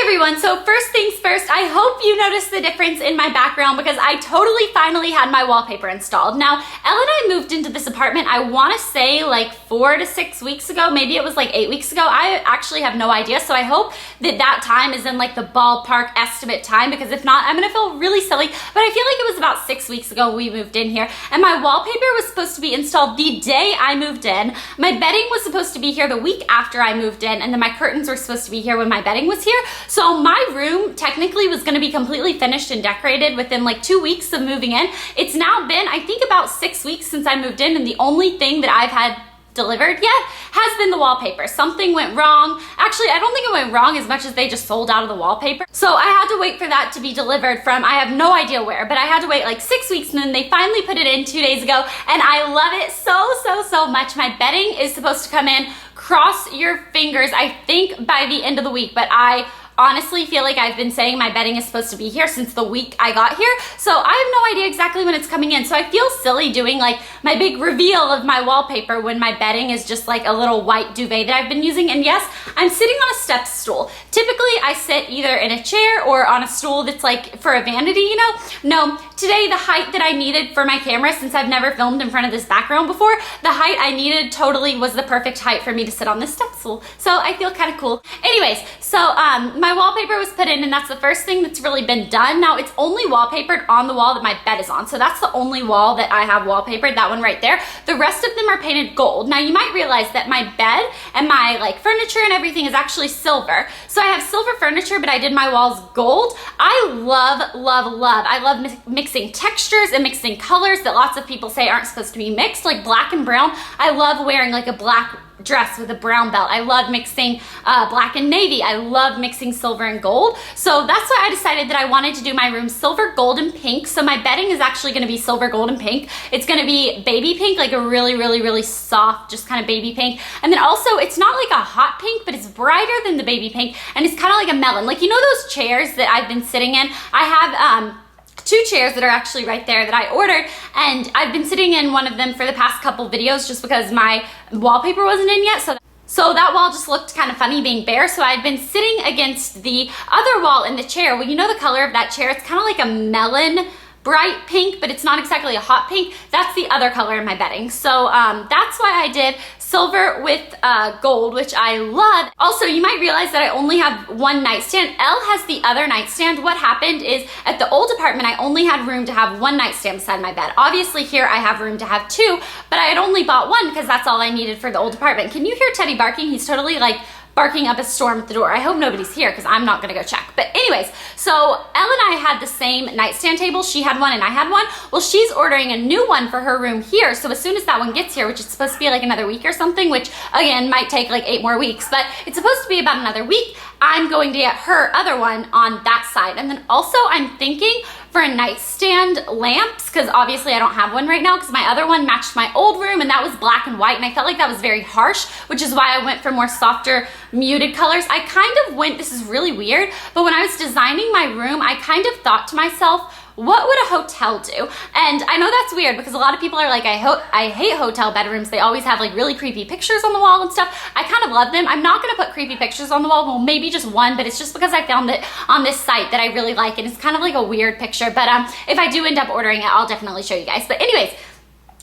everyone, so first things first, I hope you noticed the difference in my background because I totally finally had my wallpaper installed. Now, Elle and I moved into this apartment, I want to say like 4 to 6 weeks ago, maybe it was like 8 weeks ago. I actually have no idea, so I hope that that time is in like the ballpark estimate time, because if not, I'm gonna feel really silly, but I feel like it was about 6 weeks ago we moved in here, and my wallpaper was supposed to be installed the day I moved in. My bedding was supposed to be here the week after I moved in, and then my curtains were supposed to be here when my bedding was here. So my room technically was gonna be completely finished and decorated within like 2 weeks of moving in. It's now been, I think, about 6 weeks since I moved in, and the only thing that I've had delivered yet has been the wallpaper. Something went wrong. Actually, I don't think it went wrong as much as they just sold out of the wallpaper. So I had to wait for that to be delivered from, I have no idea where, but I had to wait like 6 weeks, and then they finally put it in 2 days ago, and I love it so much. My bedding is supposed to come in, cross your fingers, I think by the end of the week, but I honestly feel like I've been saying my bedding is supposed to be here since the week I got here, so I have no idea exactly when it's coming in. So I feel silly doing like my big reveal of my wallpaper when my bedding is just like a little white duvet that I've been using. And yes, I'm sitting on a step stool. Typically I sit either in a chair or on a stool that's like for a vanity, you know? No, today the height that I needed for my camera, since I've never filmed in front of this background before, the height I needed totally was the perfect height for me to sit on this step stool. So I feel kind of cool. Anyways, so my wallpaper was put in, and that's the first thing that's really been done. Now it's only wallpapered on the wall that my bed is on, so that's the only wall that I have wallpapered, that one right there. The rest of them are painted gold. Now you might realize that my bed and my like furniture and everything is actually silver. So I have silver furniture, but I did my walls gold. I love mixing textures and mixing colors that lots of people say aren't supposed to be mixed, like black and brown. I love wearing like a black dress with a brown belt. I love mixing black and navy. I love mixing silver and gold. So that's why I decided that I wanted to do my room silver, gold, and pink. So my bedding is actually going to be silver, gold, and pink. It's going to be baby pink, like a really soft, just kind of baby pink. And then also, it's not like a hot pink, but it's brighter than the baby pink, and it's kind of like a melon. Like, you know those chairs that I've been sitting in? I have 2 chairs that are actually right there that I ordered, and I've been sitting in one of them for the past couple videos just because my wallpaper wasn't in yet, so that wall just looked kind of funny being bare, so I'd been sitting against the other wall in the chair. Well, you know the color of that chair? It's kind of like a melon bright pink, but it's not exactly a hot pink. That's the other color in my bedding. So that's why I did silver with gold, which I love. Also, you might realize that I only have one nightstand. Elle has the other nightstand. What happened is at the old apartment, I only had room to have one nightstand beside my bed. Obviously here I have room to have 2, but I had only bought 1 because that's all I needed for the old apartment. Can you hear Teddy barking? He's totally like barking up a storm at the door. I hope nobody's here because I'm not gonna go check. But anyways, so Elle and I had the same nightstand table. She had one and I had one. Well, she's ordering a new one for her room here. So as soon as that one gets here, which is supposed to be like another week or something, which again might take like 8 more weeks, but it's supposed to be about another week, I'm going to get her other one on that side. And then also I'm thinking for a nightstand lamps, because obviously I don't have one right now because my other one matched my old room and that was black and white, and I felt like that was very harsh, which is why I went for more softer muted colors. I kind of went, this is really weird, but when I was designing my room, I kind of thought to myself, what would a hotel do? And I know that's weird because a lot of people are like, I hate hotel bedrooms. They always have like really creepy pictures on the wall and stuff. I kind of love them. I'm not gonna put creepy pictures on the wall. Well, maybe just one, but it's just because I found it on this site that I really like, and it's kind of like a weird picture. But if I do end up ordering it, I'll definitely show you guys. But anyways,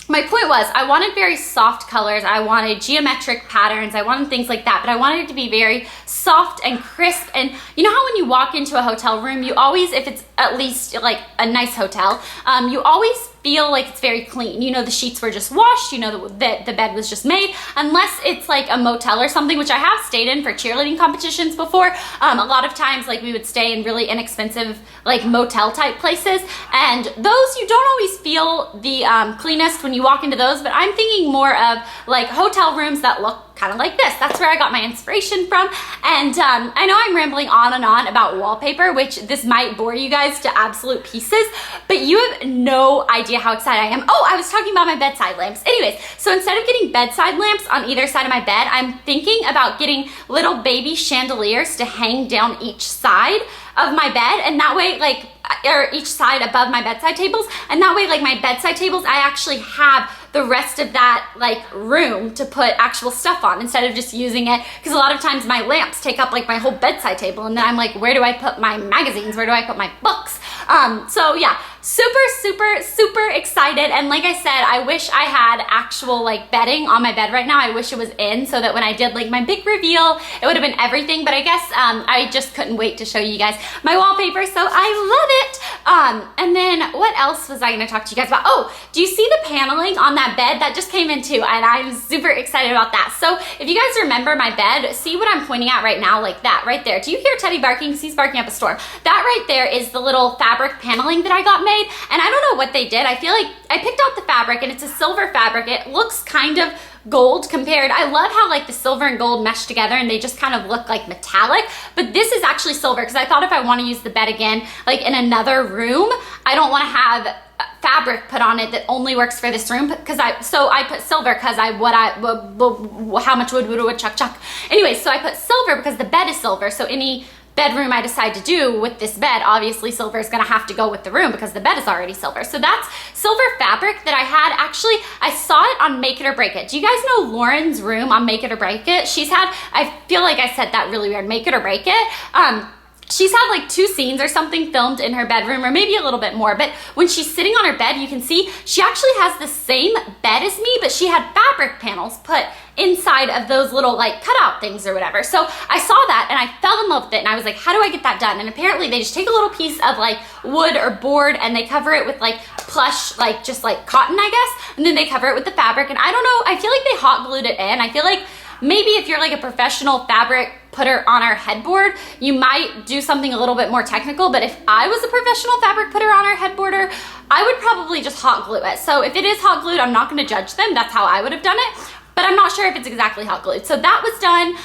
my point was I wanted very soft colors. I wanted geometric patterns. I wanted things like that, but I wanted it to be very soft and crisp. And you know how when you walk into a hotel room, you always, if it's at least like a nice hotel, you always feel like it's very clean. You know, the sheets were just washed, you know, the bed was just made, unless it's like a motel or something, which I have stayed in for cheerleading competitions before. A lot of times, like, we would stay in really inexpensive, like, motel type places, and those, you don't always feel the cleanest when you walk into those, but I'm thinking more of like hotel rooms that look kind of like this. That's where I got my inspiration from. And I know I'm rambling on and on about wallpaper, which this might bore you guys to absolute pieces, but you have no idea how excited I am. Oh, I was talking about my bedside lamps. Anyways, so instead of getting bedside lamps on either side of my bed, I'm thinking about getting little baby chandeliers to hang down each side of my bed, and that way, like, or each side above my bedside tables, and that way like my bedside tables, I actually have the rest of that like room to put actual stuff on instead of just using it, because a lot of times my lamps take up like my whole bedside table, and then I'm like, where do I put my magazines? Where do I put my books? So yeah, super excited. And like I said, I wish I had actual like bedding on my bed right now. I wish it was in, so that when I did like my big reveal, it would have been everything. But I guess I just couldn't wait to show you guys my wallpaper, so I love it. And then what else was I gonna talk to you guys about? Oh, do you see the paneling on that bed? That just came in too, and I'm super excited about that. So if you guys remember my bed, see what I'm pointing at right now, like that right there. Do you hear Teddy barking? Because he's barking up a storm. That right there is the little fabric paneling that I got made, and I don't know what they did. I feel like I picked out the fabric, and it's a silver fabric. It looks kind of gold compared. I love how like the silver and gold mesh together and they just kind of look like metallic, but this is actually silver, because I thought if I want to use the bed again like in another room, I don't want to have fabric put on it that only works for this room, because I put silver because how much wood chuck. Anyway, so I put silver because the bed is silver, so any bedroom I decide to do with this bed, obviously silver is gonna have to go with the room because the bed is already silver. So that's silver fabric that I had. Actually, I saw it on Make It or Break It. Do you guys know Lauren's room on Make It or Break It? She's had, I feel like I said that really weird, Make It or Break It. She's had like 2 scenes or something filmed in her bedroom, or maybe a little bit more, but when she's sitting on her bed, you can see she actually has the same bed as me, but she had fabric panels put inside of those little like cutout things or whatever. So I saw that and I fell in love with it, and I was like, how do I get that done? And apparently they just take a little piece of like wood or board and they cover it with like plush, like just like cotton, I guess, and then they cover it with the fabric. And I don't know, I feel like they hot glued it in. I feel like maybe if you're like a professional fabric putter on our headboard, you might do something a little bit more technical, but if I was a professional fabric putter on our headboarder, I would probably just hot glue it. So if it is hot glued, I'm not gonna judge them. That's how I would have done it, but I'm not sure if it's exactly hot glued. So that was done.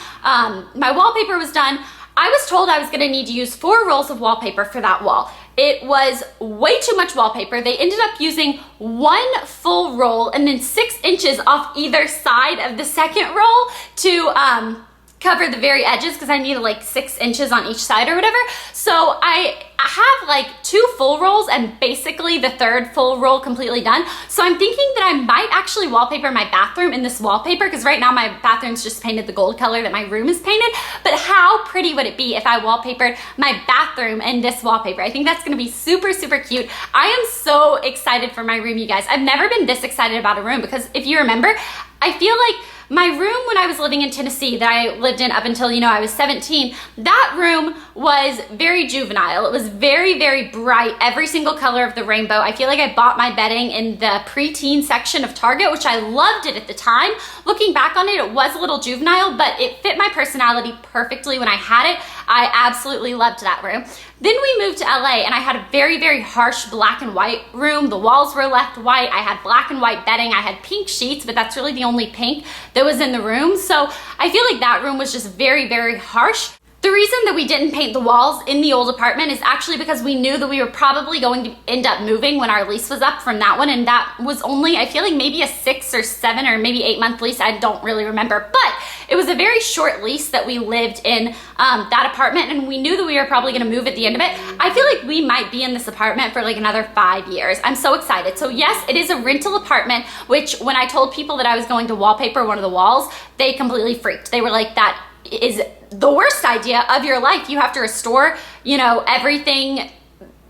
My wallpaper was done. I was told I was gonna need to use 4 rolls of wallpaper for that wall. It was way too much wallpaper. They ended up using 1 full roll and then 6 inches off either side of the second roll to cover the very edges, because I needed like 6 inches on each side or whatever. So I have like 2 full rolls and basically the 3rd full roll completely done. So I'm thinking that I might actually wallpaper my bathroom in this wallpaper, because right now my bathroom's just painted the gold color that my room is painted. But how pretty would it be if I wallpapered my bathroom in this wallpaper? I think that's gonna be super cute. I am so excited for my room, you guys. I've never been this excited about a room, because if you remember, I feel like my room when I was living in Tennessee that I lived in up until, you know, I was 17, that room was very juvenile. It was very bright, every single color of the rainbow. I feel like I bought my bedding in the preteen section of Target, which I loved it at the time. Looking back on it, it was a little juvenile, but it fit my personality perfectly when I had it. I absolutely loved that room. Then we moved to LA and I had a very harsh black and white room. The walls were left white. I had black and white bedding. I had pink sheets, but that's really the only pink that was in the room. So I feel like that room was just very harsh. The reason that we didn't paint the walls in the old apartment is actually because we knew that we were probably going to end up moving when our lease was up from that one, and that was only, I feel like maybe a 6 or 7 or maybe 8 month lease. I don't really remember, but it was a very short lease that we lived in that apartment, and we knew that we were probably gonna move at the end of it. I feel like we might be in this apartment for like another 5 years. I'm so excited. So yes, it is a rental apartment, which when I told people that I was going to wallpaper one of the walls, they completely freaked. They were like, that is the worst idea of your life. You have to restore, you know, everything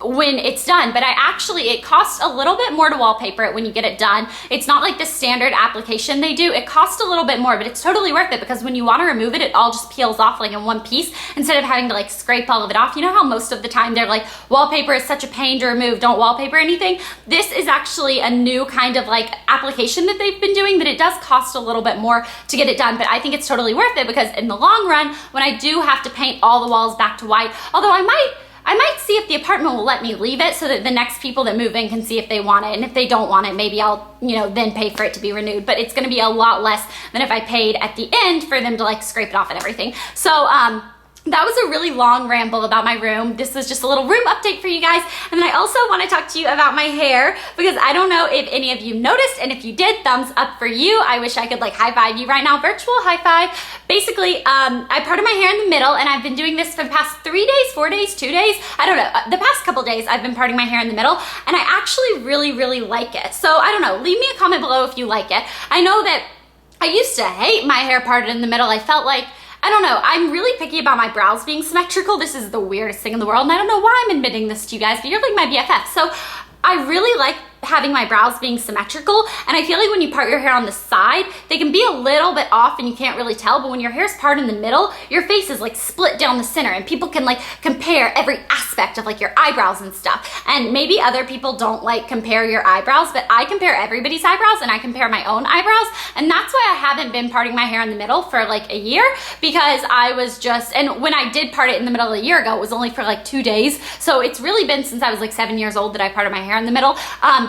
when it's done. But it costs a little bit more to wallpaper it when you get it done. It's not like the standard application they do. It costs a little bit more, but it's totally worth it, because when you want to remove it, it all just peels off like in one piece instead of having to like scrape all of it off. You know how most of the time they're like, wallpaper is such a pain to remove, don't wallpaper anything. This is actually a new kind of like application that they've been doing, but it does cost a little bit more to get it done. But I think it's totally worth it, because in the long run, when I do have to paint all the walls back to white, although I might see if the apartment will let me leave it so that the next people that move in can see if they want it. And if they don't want it, maybe I'll, you know, then pay for it to be renewed. But it's gonna be a lot less than if I paid at the end for them to like scrape it off and everything. So that was a really long ramble about my room. This was just a little room update for you guys. And then I also want to talk to you about my hair, because I don't know if any of you noticed, and if you did, thumbs up for you. I wish I could like high five you right now, virtual high five. Basically, I parted my hair in the middle, and I've been doing this for the past 3 days, 4 days, 2 days. I don't know. The past couple days, I've been parting my hair in the middle, and I actually really, really like it. So I don't know. Leave me a comment below if you like it. I know that I used to hate my hair parted in the middle. I felt like, I don't know, I'm really picky about my brows being symmetrical. This is the weirdest thing in the world, and I don't know why I'm admitting this to you guys, but you're like my BFF. So I really like having my brows being symmetrical, and I feel like when you part your hair on the side, they can be a little bit off and you can't really tell, but when your hair's parted in the middle, your face is like split down the center, and people can like compare every aspect of like your eyebrows and stuff. And maybe other people don't like compare your eyebrows, but I compare everybody's eyebrows, and I compare my own eyebrows, and that's why I haven't been parting my hair in the middle for like a year, because I was just, and when I did part it in the middle a year ago, it was only for like 2 days, so it's really been since I was like 7 years old that I parted my hair in the middle.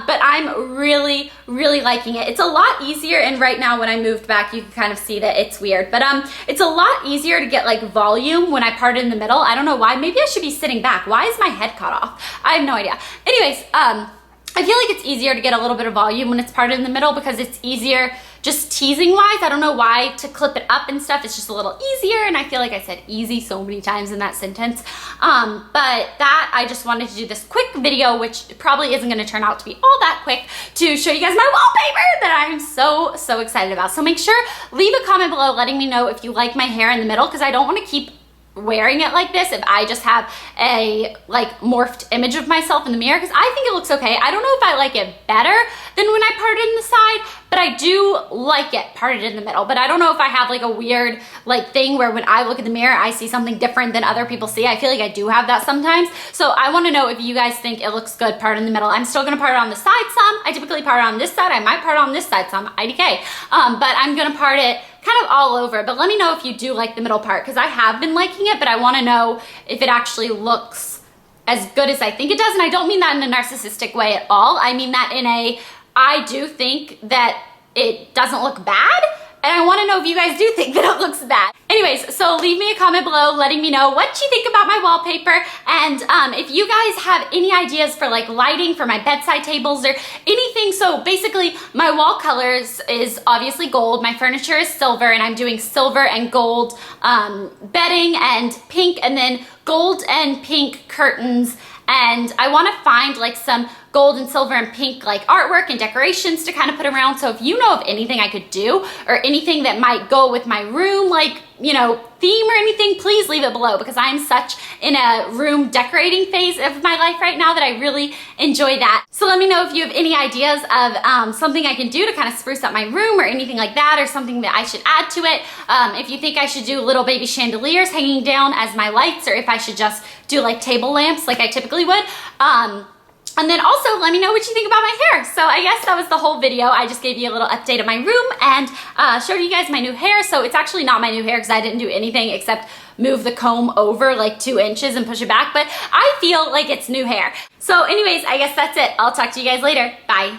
But I'm really, really liking it. It's a lot easier, and right now when I moved back, you can kind of see that it's weird, but it's a lot easier to get like volume when I part it in the middle. I don't know why. Maybe I should be sitting back. Why is my head cut off? I have no idea. Anyways, I feel like it's easier to get a little bit of volume when it's parted in the middle, because it's easier just teasing wise. I don't know why, to clip it up and stuff, it's just a little easier, and I feel like I said easy so many times in that sentence. But that, I just wanted to do this quick video, which probably isn't gonna turn out to be all that quick, to show you guys my wallpaper that I'm so, so excited about. So make sure, leave a comment below letting me know if you like my hair in the middle, because I don't wanna keep wearing it like this if I just have a like morphed image of myself in the mirror, because I think it looks okay. I don't know if I like it better than when I parted in the side, but I do like it parted in the middle. But I don't know if I have like a weird like thing where when I look in the mirror, I see something different than other people see. I feel like I do have that sometimes. So I want to know if you guys think it looks good parted in the middle. I'm still gonna part it on the side some. I typically part it on this side. I might part it on this side some, IDK. But I'm gonna part it kind of all over. But let me know if you do like the middle part, because I have been liking it, but I want to know if it actually looks as good as I think it does. And I don't mean that in a narcissistic way at all. I mean that in a, I do think that it doesn't look bad, and I want to know if you guys do think that it looks bad. Anyways, so leave me a comment below letting me know what you think about my wallpaper, and if you guys have any ideas for like lighting for my bedside tables or anything. So basically my wall colors is obviously gold, my furniture is silver, and I'm doing silver and gold bedding and pink, and then gold and pink curtains. And I want to find like some gold and silver and pink like artwork and decorations to kind of put around. So if you know of anything I could do, or anything that might go with my room, like, you know, theme or anything, please leave it below, because I'm such in a room decorating phase of my life right now that I really enjoy that. So let me know if you have any ideas of something I can do to kind of spruce up my room or anything like that, or something that I should add to it. If you think I should do little baby chandeliers hanging down as my lights, or if I should just do like table lamps like I typically would. And then also let me know what you think about my hair. So I guess that was the whole video. I just gave you a little update of my room and showed you guys my new hair. So it's actually not my new hair, because I didn't do anything except move the comb over like 2 inches and push it back, but I feel like it's new hair. So anyways, I guess that's it. I'll talk to you guys later. Bye.